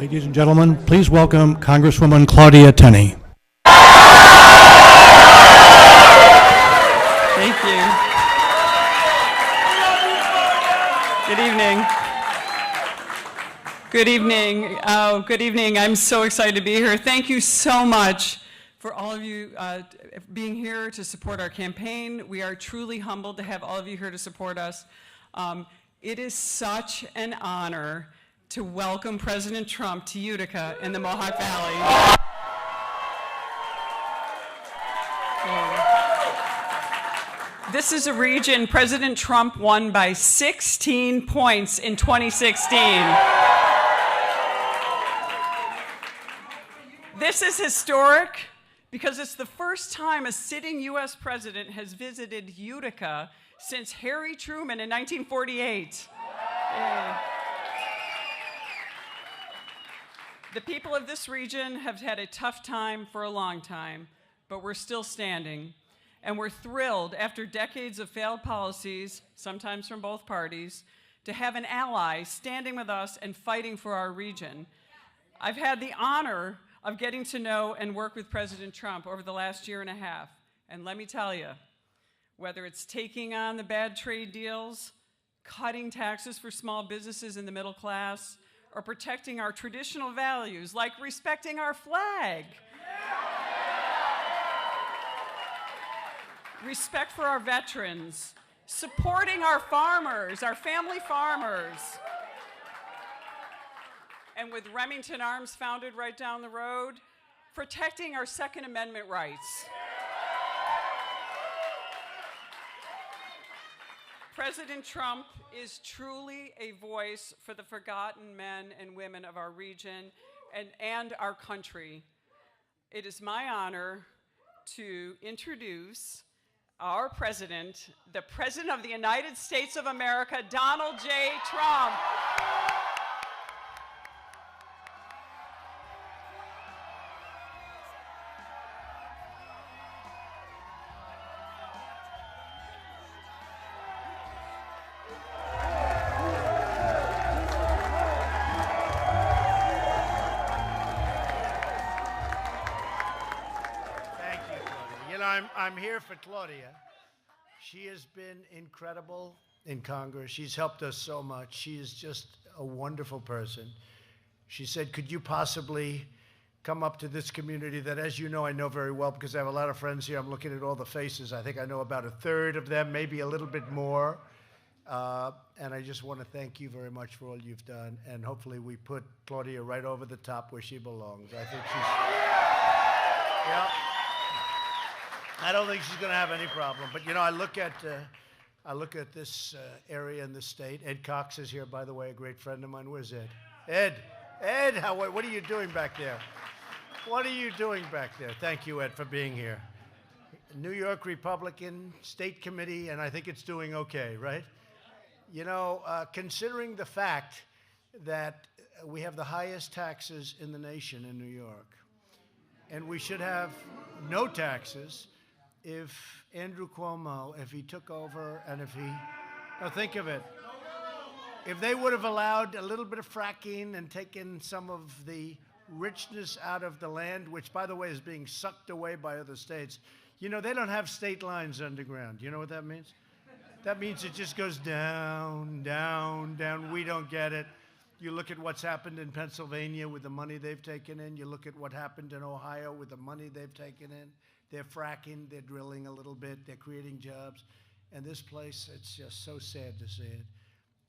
Ladies and gentlemen, please welcome Congresswoman Claudia Tenney. Thank you. Good evening. Good evening. Good evening. I'm so excited to be here. Thank you so much for all of you being here to support our campaign. We are truly humbled to have all of you here to support us. It is such an honor to welcome President Trump to Utica in the Mohawk Valley. This is a region President Trump won by 16 points in 2016. This is historic because it's the first time a sitting U.S. president has visited Utica since Harry Truman in 1948. The people of this region have had a tough time for a long time, but we're still standing. And we're thrilled, after decades of failed policies, sometimes from both parties, to have an ally standing with us and fighting for our region. I've had the honor of getting to know and work with President Trump over the last year and a half. And let me tell you, whether it's taking on the bad trade deals, cutting taxes for small businesses in the middle class, or protecting our traditional values like respecting our flag, respect for our veterans, supporting our farmers, our family farmers, and with Remington Arms founded right down the road, protecting our Second Amendment rights. President Trump is truly a voice for the forgotten men and women of our region and our country. It is my honor to introduce our president, the President of the United States of America, Donald J. Trump. I'm here for Claudia. She has been incredible in Congress. She's helped us so much. She is just a wonderful person. She said, could you possibly come up to this community that, as you know, I know very well because I have a lot of friends here. I'm looking at all the faces. I think I know about a third of them, maybe a little bit more. And I just want to thank you very much for all you've done. And hopefully we put Claudia right over the top where she belongs. I think she's... Yeah. I don't think she's going to have any problem. But, you know, I look at this area in the state. Ed Cox is here, by the way, a great friend of mine. Where's Ed? Ed, what are you doing back there? What are you doing back there? Thank you, Ed, for being here. New York Republican State Committee, and I think it's doing okay, right? You know, considering the fact that we have the highest taxes in the nation in New York, and we should have no taxes, if Andrew Cuomo, if he took over and if he, now think of it, if they would have allowed a little bit of fracking and taken some of the richness out of the land, which by the way is being sucked away by other states, you know, they don't have state lines underground. You know what that means? That means it just goes down, down, down. We don't get it. You look at what's happened in Pennsylvania with the money they've taken in. You look at what happened in Ohio with the money they've taken in. They're fracking, they're drilling a little bit, they're creating jobs. And this place, it's just so sad to see it.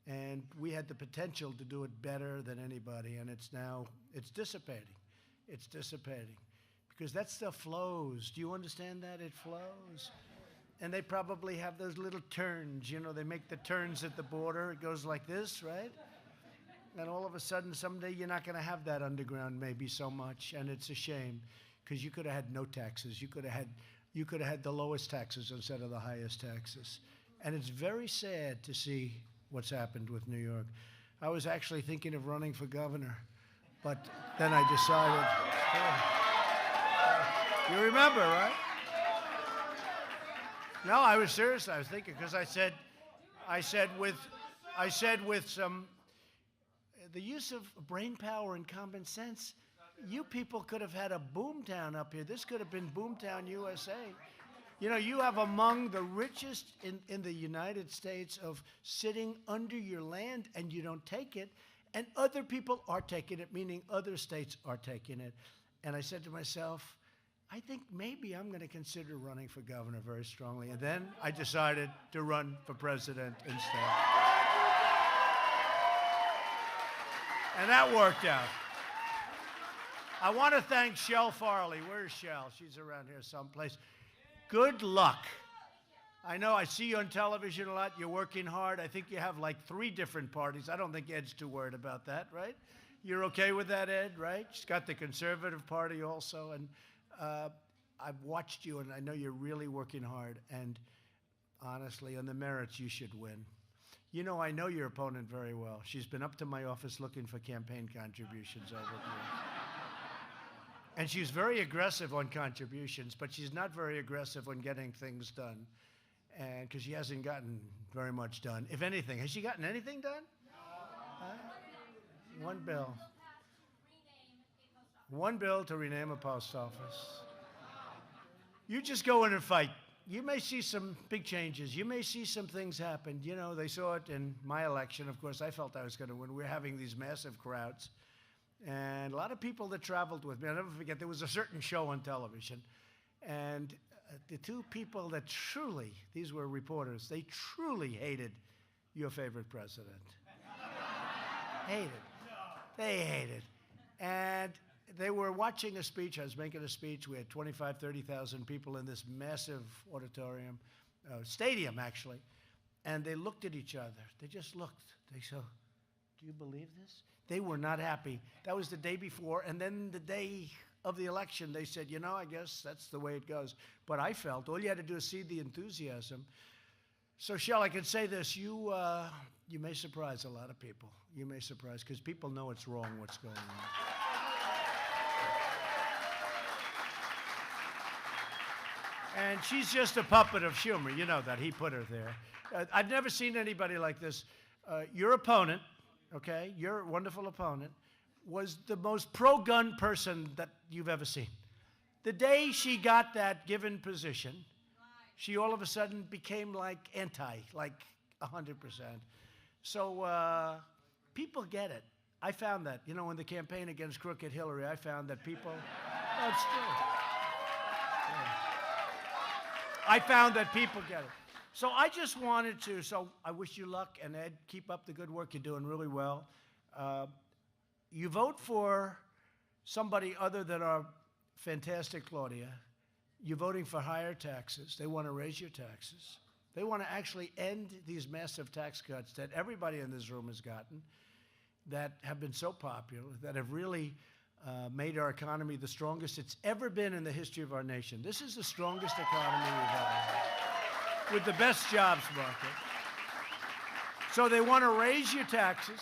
And we had the potential to do it better than anybody, and it's dissipating. It's dissipating. Because that stuff flows. Do you understand that? It flows. And they probably have those little turns, you know, they make the turns at the border. It goes like this, right? And all of a sudden, someday you're not going to have that underground maybe so much, and it's a shame. Because you could have had no taxes. You could have had the lowest taxes instead of the highest taxes. And it's very sad to see what's happened with New York. I was actually thinking of running for governor, but then I decided. You remember, right? No, I was serious. I was thinking because I said with some. the use of brain power and common sense, you people could have had a boomtown up here. This could have been Boomtown, USA. You know, you have among the richest in the United States of sitting under your land and you don't take it, and other people are taking it, meaning other states are taking it. And I said to myself, I think maybe I'm going to consider running for governor very strongly. And then I decided to run for president instead. And that worked out. I want to thank Shell Farley. Where's Shell? She's around here someplace. Good luck. I know I see you on television a lot. You're working hard. I think you have like 3 different parties. I don't think Ed's too worried about that, right? You're okay with that, Ed, right? She's got the Conservative Party also. And I've watched you, and I know you're really working hard. And honestly, on the merits, you should win. You know, I know your opponent very well. She's been up to my office looking for campaign contributions over the years. And she's very aggressive on contributions, but she's not very aggressive on getting things done. And because she hasn't gotten very much done. If anything, has she gotten anything done? No. One bill. One bill to rename a post office. You just go in and fight. You may see some big changes. You may see some things happen. You know, they saw it in my election. Of course, I felt I was going to win. We were having these massive crowds. And a lot of people that traveled with me, I'll never forget, there was a certain show on television. And the 2 people that truly, these were reporters, they truly hated your favorite president. Hated. They hated. And they were watching a speech. I was making a speech. We had 25, 30,000 people in this massive auditorium, stadium, actually. And they looked at each other. They just looked. They said, do you believe this? They were not happy. That was the day before. And then the day of the election, they said, you know, I guess that's the way it goes. But I felt all you had to do is see the enthusiasm. So, Shell, I can say this. You may surprise a lot of people. You may surprise, because people know it's wrong what's going on. And she's just a puppet of Schumer. You know that. He put her there. I've never seen anybody like this. Your opponent, okay, your wonderful opponent, was the most pro-gun person that you've ever seen. The day she got that given position, she all of a sudden became like anti, like 100%. So people get it. I found that. You know, in the campaign against crooked Hillary, I found that people, that's true. I found that people get it. So I just wanted to, so I wish you luck, and Ed, keep up the good work. You're doing really well. You vote for somebody other than our fantastic Claudia. You're voting for higher taxes. They want to raise your taxes. They want to actually end these massive tax cuts that everybody in this room has gotten, that have been so popular, that have really made our economy the strongest it's ever been in the history of our nation. This is the strongest economy we've ever had, with the best jobs market. So they want to raise your taxes.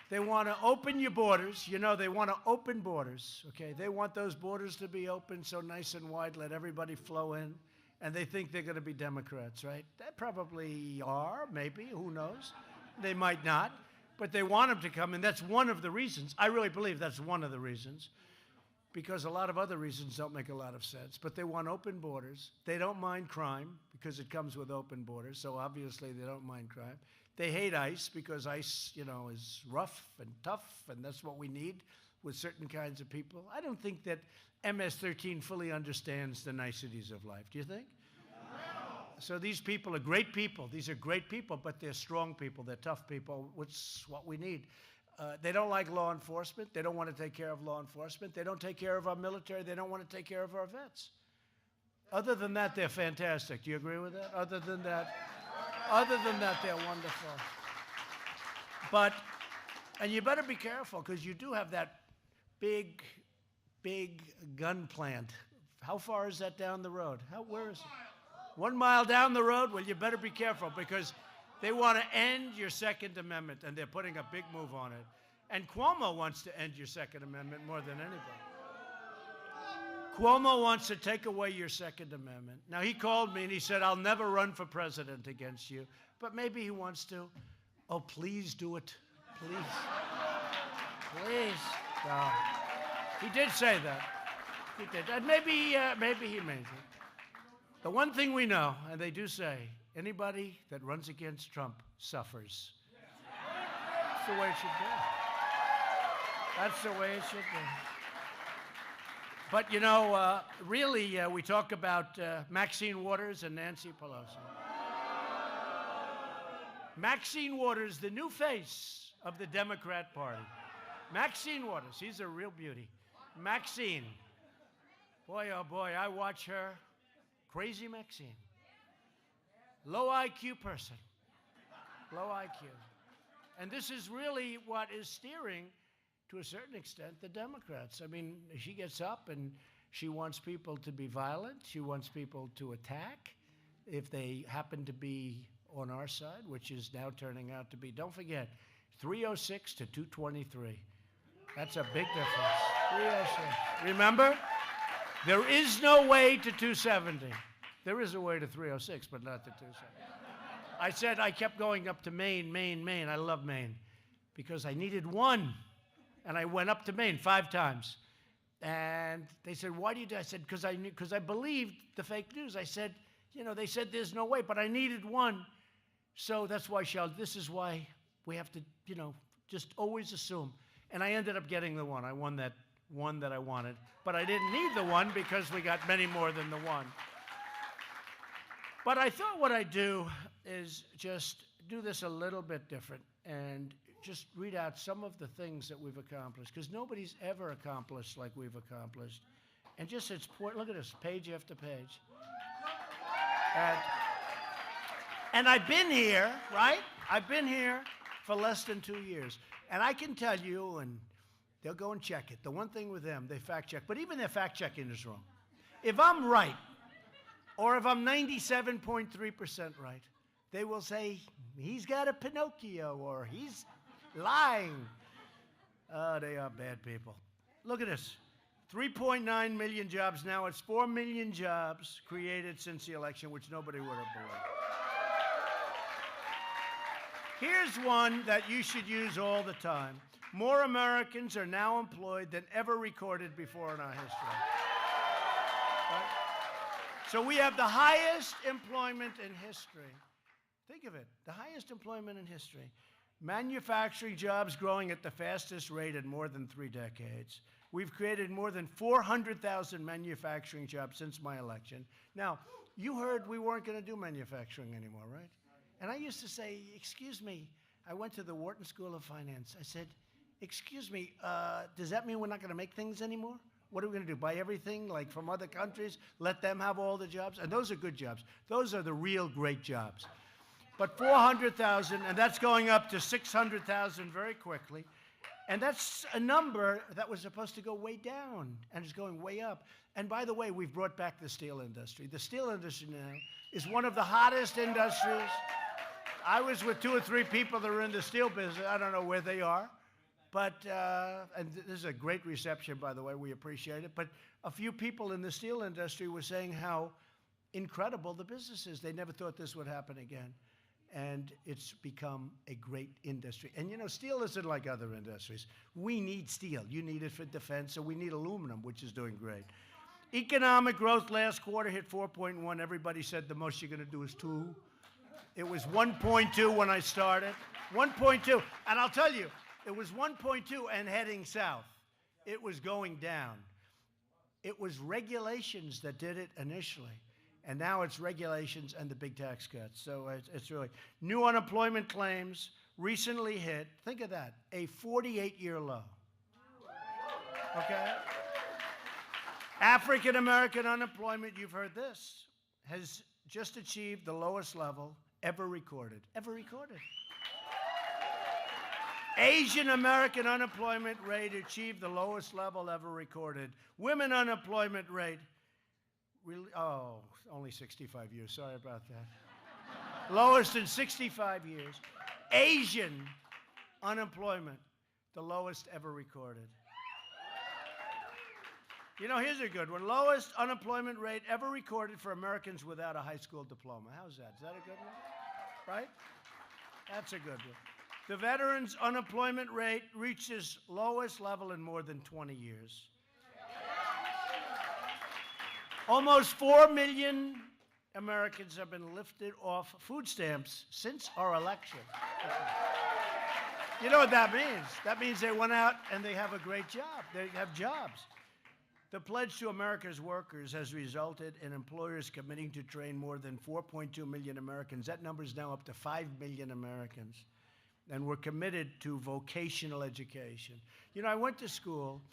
They want to open your borders. You know, they want to open borders, okay? They want those borders to be open so nice and wide, let everybody flow in. And they think they're going to be Democrats, right? They probably are, maybe, who knows? They might not. But they want them to come, and that's one of the reasons. I really believe that's one of the reasons, because a lot of other reasons don't make a lot of sense. But they want open borders. They don't mind crime, because it comes with open borders, so obviously they don't mind crime. They hate ICE, because ICE, you know, is rough and tough, and that's what we need with certain kinds of people. I don't think that MS-13 fully understands the niceties of life. Do you think? So these people are great people. These are great people, but they're strong people. They're tough people, which is what we need. They don't like law enforcement. They don't want to take care of law enforcement. They don't take care of our military. They don't want to take care of our vets. Other than that, they're fantastic. Do you agree with that? Other than that, they're wonderful. But, and you better be careful, because you do have that big, big gun plant. How far is that down the road? Where is it? 1 mile down the road? Well, you better be careful, because they want to end your Second Amendment, and they're putting a big move on it. And Cuomo wants to end your Second Amendment more than anybody. Cuomo wants to take away your Second Amendment. Now, he called me and he said, I'll never run for president against you. But maybe he wants to. Oh, please do it. Please. Please. No. He did say that. He did. And maybe he means it. The one thing we know, and they do say, anybody that runs against Trump suffers. That's the way it should be. That's the way it should be. But, you know, really, we talk about Maxine Waters and Nancy Pelosi. Maxine Waters, the new face of the Democrat Party. Maxine Waters, she's a real beauty. Maxine. Boy, oh boy, I watch her. Crazy Maxine. Low IQ person. Low IQ. And this is really what is steering, to a certain extent, the Democrats. I mean, she gets up and she wants people to be violent. She wants people to attack if they happen to be on our side, which is now turning out to be, don't forget, 306 to 223. That's a big difference. 306. Remember? There is no way to 270. There is a way to 306, but not to 270. I said I kept going up to Maine, Maine, Maine. I love Maine because I needed one. And I went up to Maine 5 times. And they said, why do you do that? I said, because I believed the fake news. I said, you know, they said there's no way, but I needed one. So that's why, this is why we have to, you know, just always assume. And I ended up getting the one. I won that one that I wanted. But I didn't need the one because we got many more than the one. But I thought what I'd do is just do this a little bit different and just read out some of the things that we've accomplished, because nobody's ever accomplished like we've accomplished. And just its point, look at this, page after page. And I've been here, right? I've been here for less than 2 years. And I can tell you, and they'll go and check it. The one thing with them, they fact check, but even their fact checking is wrong. If I'm right, or if I'm 97.3% right, they will say, he's got a Pinocchio, or he's lying. Oh, they are bad people. Look at this. 3.9 million jobs now. It's 4 million jobs created since the election, which nobody would have believed. Here's one that you should use all the time. More Americans are now employed than ever recorded before in our history. Right? So we have the highest employment in history. Think of it, the highest employment in history. Manufacturing jobs growing at the fastest rate in more than 3 decades. We've created more than 400,000 manufacturing jobs since my election. Now, you heard we weren't going to do manufacturing anymore, right? And I used to say, excuse me, I went to the Wharton School of Finance. I said, excuse me, does that mean we're not going to make things anymore? What are we going to do, buy everything like from other countries, let them have all the jobs? And those are good jobs. Those are the real great jobs. But 400,000, and that's going up to 600,000 very quickly. And that's a number that was supposed to go way down, and it's going way up. And by the way, we've brought back the steel industry. The steel industry now is one of the hottest industries. I was with 2 or 3 people that are in the steel business. I don't know where they are. But, and this is a great reception, by the way. We appreciate it. But a few people in the steel industry were saying how incredible the business is. They never thought this would happen again. And it's become a great industry. And, you know, steel isn't like other industries. We need steel. You need it for defense, so we need aluminum, which is doing great. Economic growth last quarter hit 4.1. Everybody said the most you're going to do is 2. It was 1.2 when I started. 1.2. And I'll tell you, it was 1.2 and heading south. It was going down. It was regulations that did it initially. And now it's regulations and the big tax cuts. So it's really, new unemployment claims recently hit, think of that, a 48-year low. Okay? African American unemployment, you've heard this, has just achieved the lowest level ever recorded. Ever recorded. Asian American unemployment rate achieved the lowest level ever recorded. Women unemployment rate, only 65 years. Sorry about that. Lowest in 65 years. Asian unemployment, the lowest ever recorded. You know, here's a good one. Lowest unemployment rate ever recorded for Americans without a high school diploma. How's that? Is that a good one? Right? That's a good one. The veterans' unemployment rate reached its lowest level in more than 20 years. Almost 4 million Americans have been lifted off food stamps since our election. You know what that means? That means they went out and they have a great job. They have jobs. The pledge to America's workers has resulted in employers committing to train more than 4.2 million Americans. That number is now up to 5 million Americans. And we're committed to vocational education. You know, I went to school,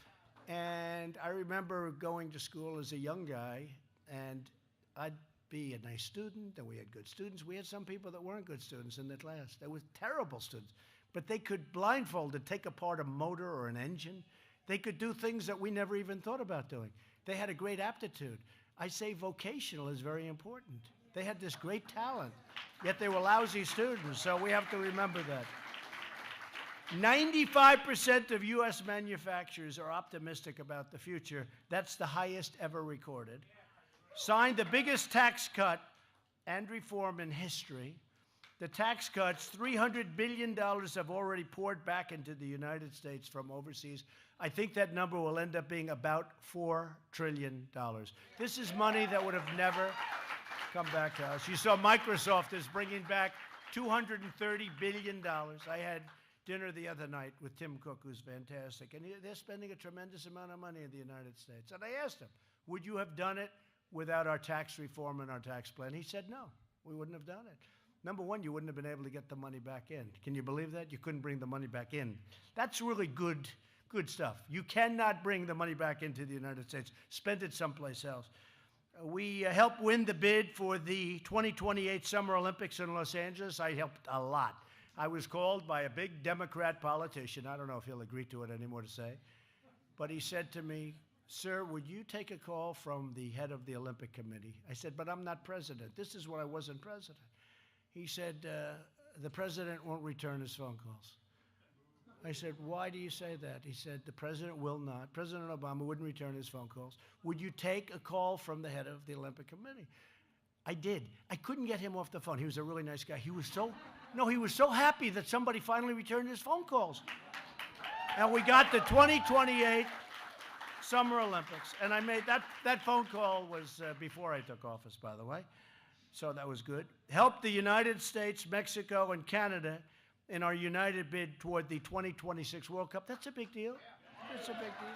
and I remember going to school as a young guy, and I'd be a nice student, and we had good students. We had some people that weren't good students in the class. They were terrible students. But they could blindfolded take apart a motor or an engine. They could do things that we never even thought about doing. They had a great aptitude. I say vocational is very important. They had this great talent, yet they were lousy students, so we have to remember that. 95% of U.S. manufacturers are optimistic about the future. That's the highest ever recorded. Signed the biggest tax cut and reform in history. The tax cuts, $300 billion have already poured back into the United States from overseas. I think that number will end up being about $4 trillion. This is money that would have never come back to us. You saw Microsoft is bringing back $230 billion. I had dinner the other night with Tim Cook, who's fantastic, and they're spending a tremendous amount of money in the United States. And I asked him, would you have done it without our tax reform and our tax plan? He said, no, we wouldn't have done it. Number one, you wouldn't have been able to get the money back in. Can you believe that? You couldn't bring the money back in. That's really good stuff. You cannot bring the money back into the United States. Spend it someplace else. We helped win the bid for the 2028 Summer Olympics in Los Angeles. I helped a lot. I was called by a big Democrat politician. I don't know if he'll agree to it anymore to say. But he said to me, sir, would you take a call from the head of the Olympic Committee? I said, but I'm not president. This is when I wasn't president. He said, the president won't return his phone calls. I said, why do you say that? He said, the president will not. President Obama wouldn't return his phone calls. Would you take a call from the head of the Olympic Committee? I did. I couldn't get him off the phone. He was a really nice guy. He was so happy that somebody finally returned his phone calls. And we got the 2028 Summer Olympics. And I made that phone call was before I took office, by the way. So that was good. Helped the United States, Mexico, and Canada in our united bid toward the 2026 World Cup. That's a big deal. That's a big deal.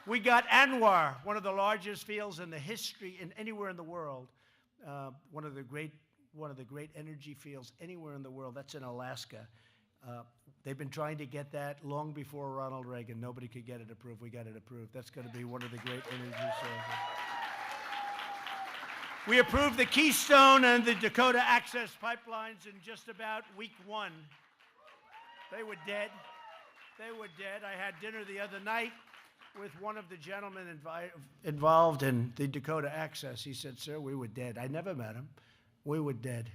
We got ANWR, one of the largest fields in the history in anywhere in the world. One of the great energy fields anywhere in the world. That's in Alaska. They've been trying to get that long before Ronald Reagan. Nobody could get it approved. We got it approved. That's going to be one of the great energy sources. We approved the Keystone and the Dakota Access pipelines in just about week one. They were dead. They were dead. I had dinner the other night with one of the gentlemen involved in the Dakota Access. He said, sir, we were dead. I never met him. We were dead.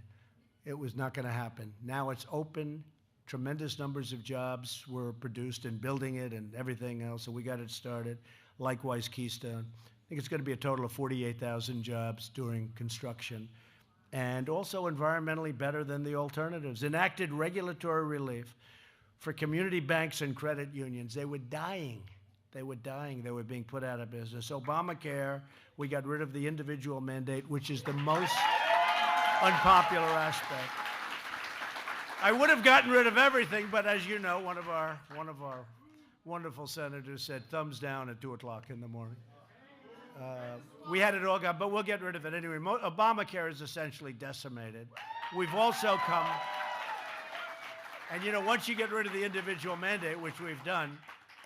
It was not going to happen. Now it's open. Tremendous numbers of jobs were produced in building it and everything else, so we got it started. Likewise, Keystone. I think it's going to be a total of 48,000 jobs during construction, and also environmentally better than the alternatives. Enacted regulatory relief for community banks and credit unions. They were dying. They were dying. They were being put out of business. Obamacare, we got rid of the individual mandate, which is the most unpopular aspect. I would have gotten rid of everything, but as you know, one of our wonderful senators said thumbs down at 2 o'clock in the morning. We had it all gone, but we'll get rid of it anyway. Obamacare is essentially decimated. We've also come, and you know, once you get rid of the individual mandate, which we've done,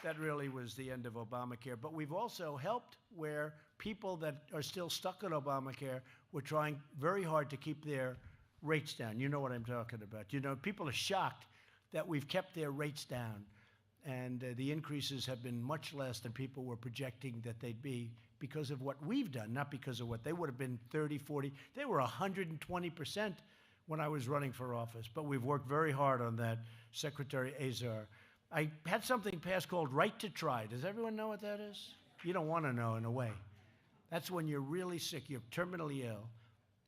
that really was the end of Obamacare. But we've also helped where people that are still stuck on Obamacare were trying very hard to keep their rates down. You know what I'm talking about. You know, people are shocked that we've kept their rates down, and the increases have been much less than people were projecting that they'd be because of what we've done, not because of what they would have been 30, 40. They were 120% when I was running for office, but we've worked very hard on that. Secretary Azar. I had something passed called Right to Try. Does everyone know what that is? You don't want to know, in a way. That's when you're really sick, you're terminally ill,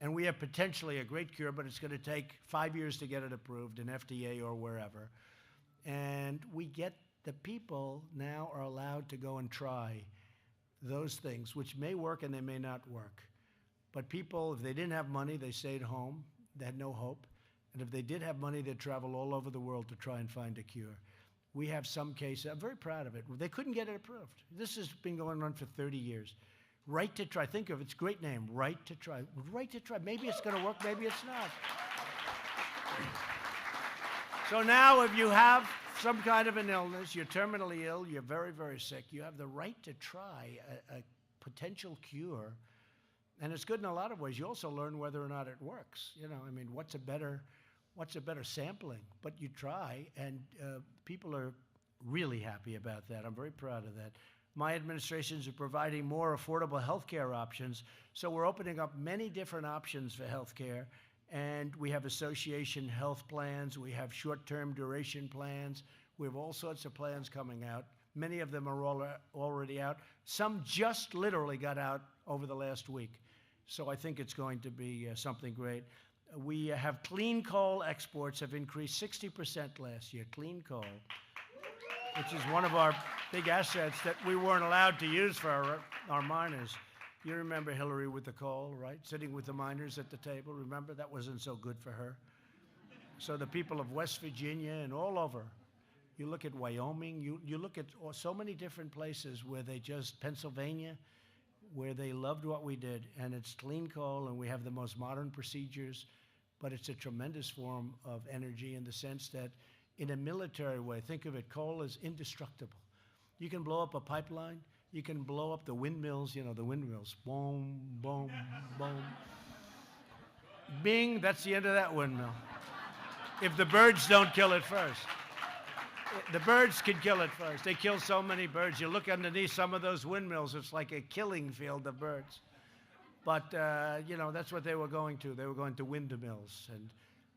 and we have potentially a great cure, but it's going to take 5 years to get it approved in FDA or wherever. And we get the people now are allowed to go and try those things, which may work and they may not work. But people, if they didn't have money, they stayed home. They had no hope. And if they did have money, they'd travel all over the world to try and find a cure. We have some cases. I'm very proud of it. They couldn't get it approved. This has been going on for 30 years. Right to Try. Think of it. It's a great name. Right to Try. Right to Try. Maybe it's going to work. Maybe it's not. So now if you have some kind of an illness, you're terminally ill, you're very, very sick, you have the right to try a potential cure. And it's good in a lot of ways. You also learn whether or not it works. You know, I mean, what's a better sampling? But you try, and people are really happy about that. I'm very proud of that. My administrations are providing more affordable health care options, so we're opening up many different options for health care. And we have association health plans. We have short-term duration plans. We have all sorts of plans coming out. Many of them are already out. Some just literally got out over the last week. So I think it's going to be something great. We have clean coal exports have increased 60% last year. Clean coal, which is one of our big assets that we weren't allowed to use for our miners. You remember Hillary with the coal, right? Sitting with the miners at the table. Remember, that wasn't so good for her. So the people of West Virginia and all over, you look at Wyoming, you look at so many different places where they just, Pennsylvania, where they loved what we did. And it's clean coal, and we have the most modern procedures, but it's a tremendous form of energy in the sense that in a military way, think of it, coal is indestructible. You can blow up a pipeline. You can blow up the windmills, you know, the windmills. Boom, boom, boom. Bing, that's the end of that windmill. If the birds don't kill it first. The birds can kill it first. They kill so many birds. You look underneath some of those windmills, it's like a killing field of birds. But, you know, that's what they were going to. They were going to windmills. And,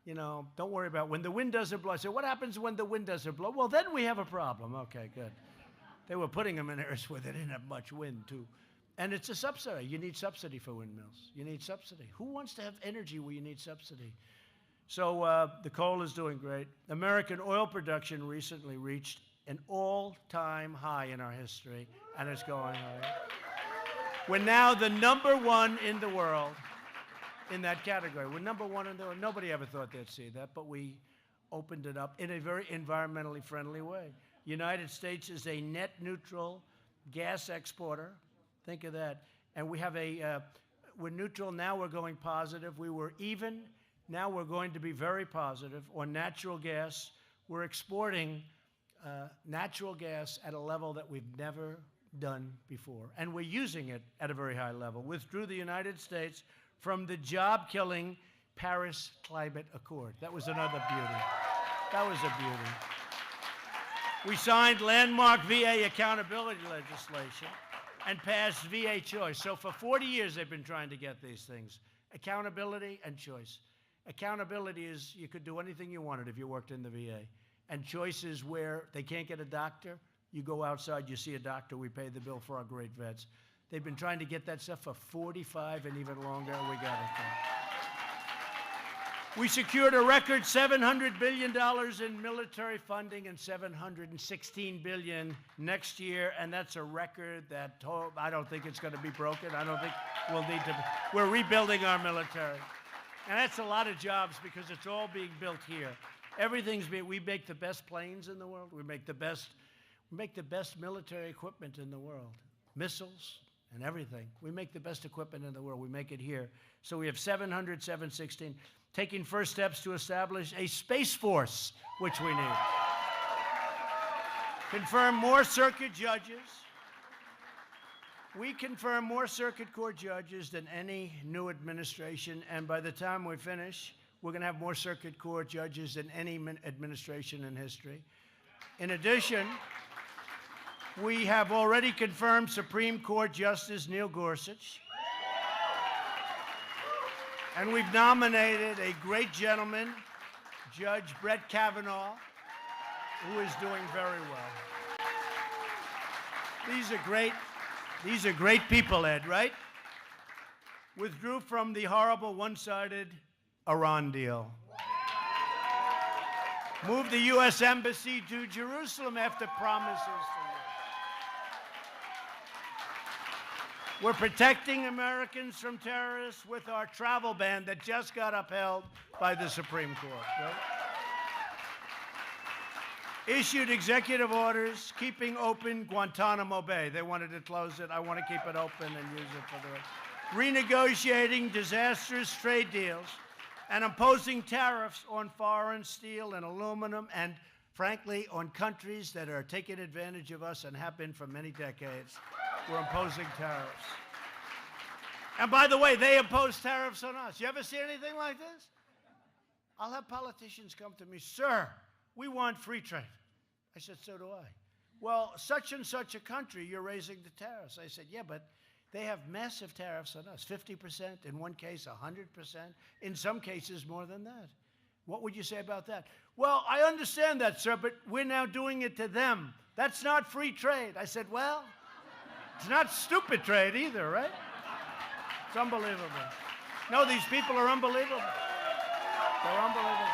you know, don't worry about when the wind doesn't blow. I said, what happens when the wind doesn't blow? Well, then we have a problem. Okay, good. They were putting them in areas where they didn't have much wind, too. And it's a subsidy. You need subsidy for windmills. You need subsidy. Who wants to have energy where you need subsidy? So the coal is doing great. American oil production recently reached an all-time high in our history, and it's going higher. We're now the #1 in the world in that category. We're #1 in the world. Nobody ever thought they'd see that, but we opened it up in a very environmentally friendly way. United States is a net neutral gas exporter. Think of that. And we have we're neutral, now we're going positive. We were even, now we're going to be very positive. On natural gas, we're exporting natural gas at a level that we've never done before. And we're using it at a very high level. Withdrew the United States from the job-killing Paris Climate Accord. That was another beauty. That was a beauty. We signed landmark VA accountability legislation and passed VA choice. So for 40 years, they've been trying to get these things. Accountability and choice. Accountability is you could do anything you wanted if you worked in the VA. And choice is where they can't get a doctor. You go outside, you see a doctor, we pay the bill for our great vets. They've been trying to get that stuff for 45 and even longer, and we got it done. We secured a record $700 billion in military funding and $716 billion next year, and that's a record that I don't think it's going to be broken. I don't think we'll need to. We're rebuilding our military. And that's a lot of jobs because it's all being built here. We make the best planes in the world. We make the best military equipment in the world. Missiles and everything. We make the best equipment in the world. We make it here. So we have 700, 716. Taking first steps to establish a Space Force, which we need. Confirm more circuit judges. We confirm more circuit court judges than any new administration, and by the time we finish, we're going to have more circuit court judges than any administration in history. In addition, we have already confirmed Supreme Court Justice Neil Gorsuch. And we've nominated a great gentleman, Judge Brett Kavanaugh, who is doing very well. These are great people, Ed, right? Withdrew from the horrible one-sided Iran deal. Move the U.S. Embassy to Jerusalem after promises to you. We're protecting Americans from terrorists with our travel ban that just got upheld by the Supreme Court. Right? Issued executive orders keeping open Guantanamo Bay. They wanted to close it. I want to keep it open and use it for the rest. Renegotiating disastrous trade deals and imposing tariffs on foreign steel and aluminum and, frankly, on countries that are taking advantage of us and have been for many decades. We're imposing tariffs. And by the way, they impose tariffs on us. You ever see anything like this? I'll have politicians come to me, sir, we want free trade. I said, so do I. Well, such and such a country, you're raising the tariffs. I said, yeah, but they have massive tariffs on us, 50%, in one case 100%, in some cases more than that. What would you say about that? Well, I understand that, sir, but we're now doing it to them. That's not free trade. I said, well, it's not stupid trade either, right? It's unbelievable. No, these people are unbelievable. They're unbelievable.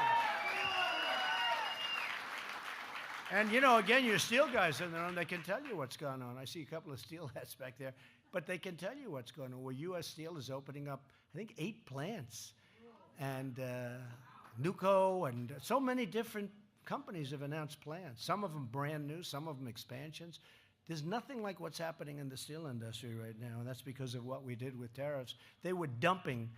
And, you know, again, your steel guys in there, and they can tell you what's going on. I see a couple of steel hats back there. But they can tell you what's going on. Where U.S. Steel is opening up, I think, 8 plants. And Nuco and so many different companies have announced plans. Some of them brand new, some of them expansions. There's nothing like what's happening in the steel industry right now, and that's because of what we did with tariffs. They were dumping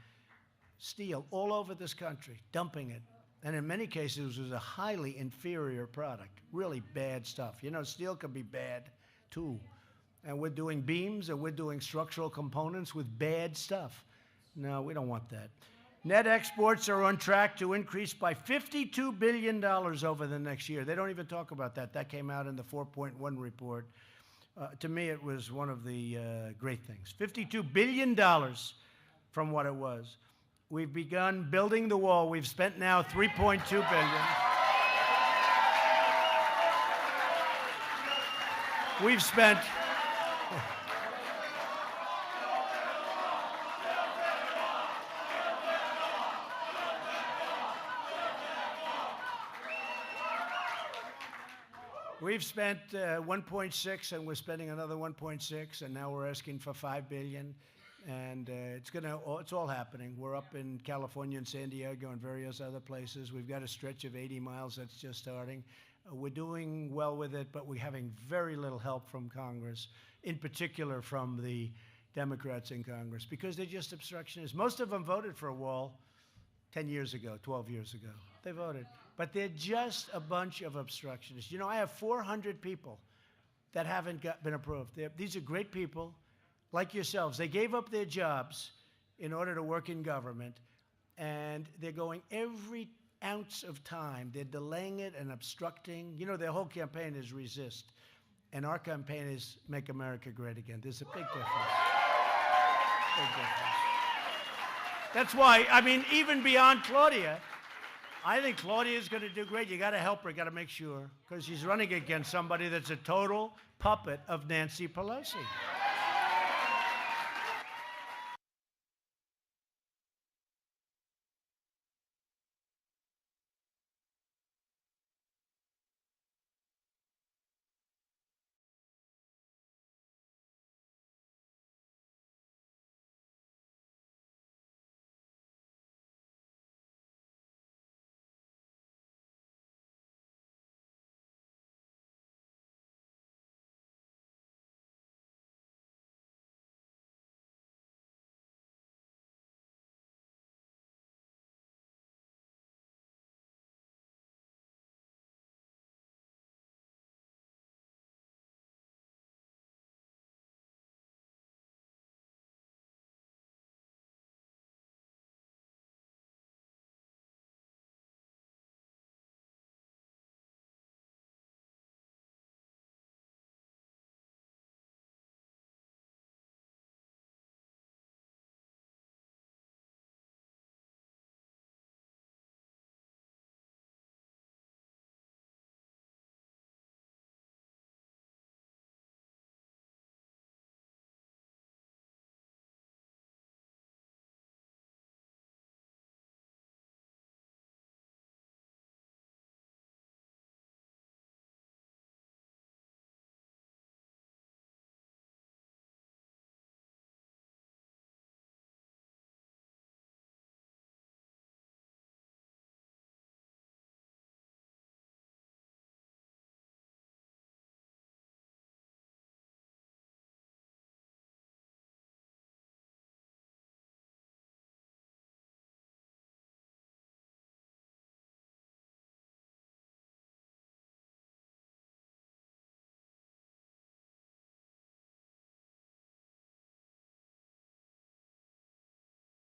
steel all over this country, dumping it. And in many cases, it was a highly inferior product, really bad stuff. You know, steel can be bad, too. And we're doing beams and we're doing structural components with bad stuff. No, we don't want that. Net exports are on track to increase by $52 billion over the next year. They don't even talk about that. That came out in the 4.1 report. To me, it was one of the great things. $52 billion from what it was. We've begun building the wall. We've spent now $3.2 billion. We've spent... We've spent 1.6, and we're spending another 1.6, and now we're asking for $5 billion, and it's all happening. We're up in California and San Diego and various other places. We've got a stretch of 80 miles that's just starting. We're doing well with it, but we're having very little help from Congress, in particular from the Democrats in Congress, because they're just obstructionists. Most of them voted for a wall 10 years ago, 12 years ago. They voted. But they're just a bunch of obstructionists. You know, I have 400 people that haven't been approved. These are great people, like yourselves. They gave up their jobs in order to work in government, and they're going every ounce of time. They're delaying it and obstructing. You know, their whole campaign is resist, and our campaign is make America great again. There's a big difference. Big difference. That's why, I mean, even beyond Claudia, I think Claudia is going to do great. You got to help her. You got to make sure, because she's running against somebody that's a total puppet of Nancy Pelosi.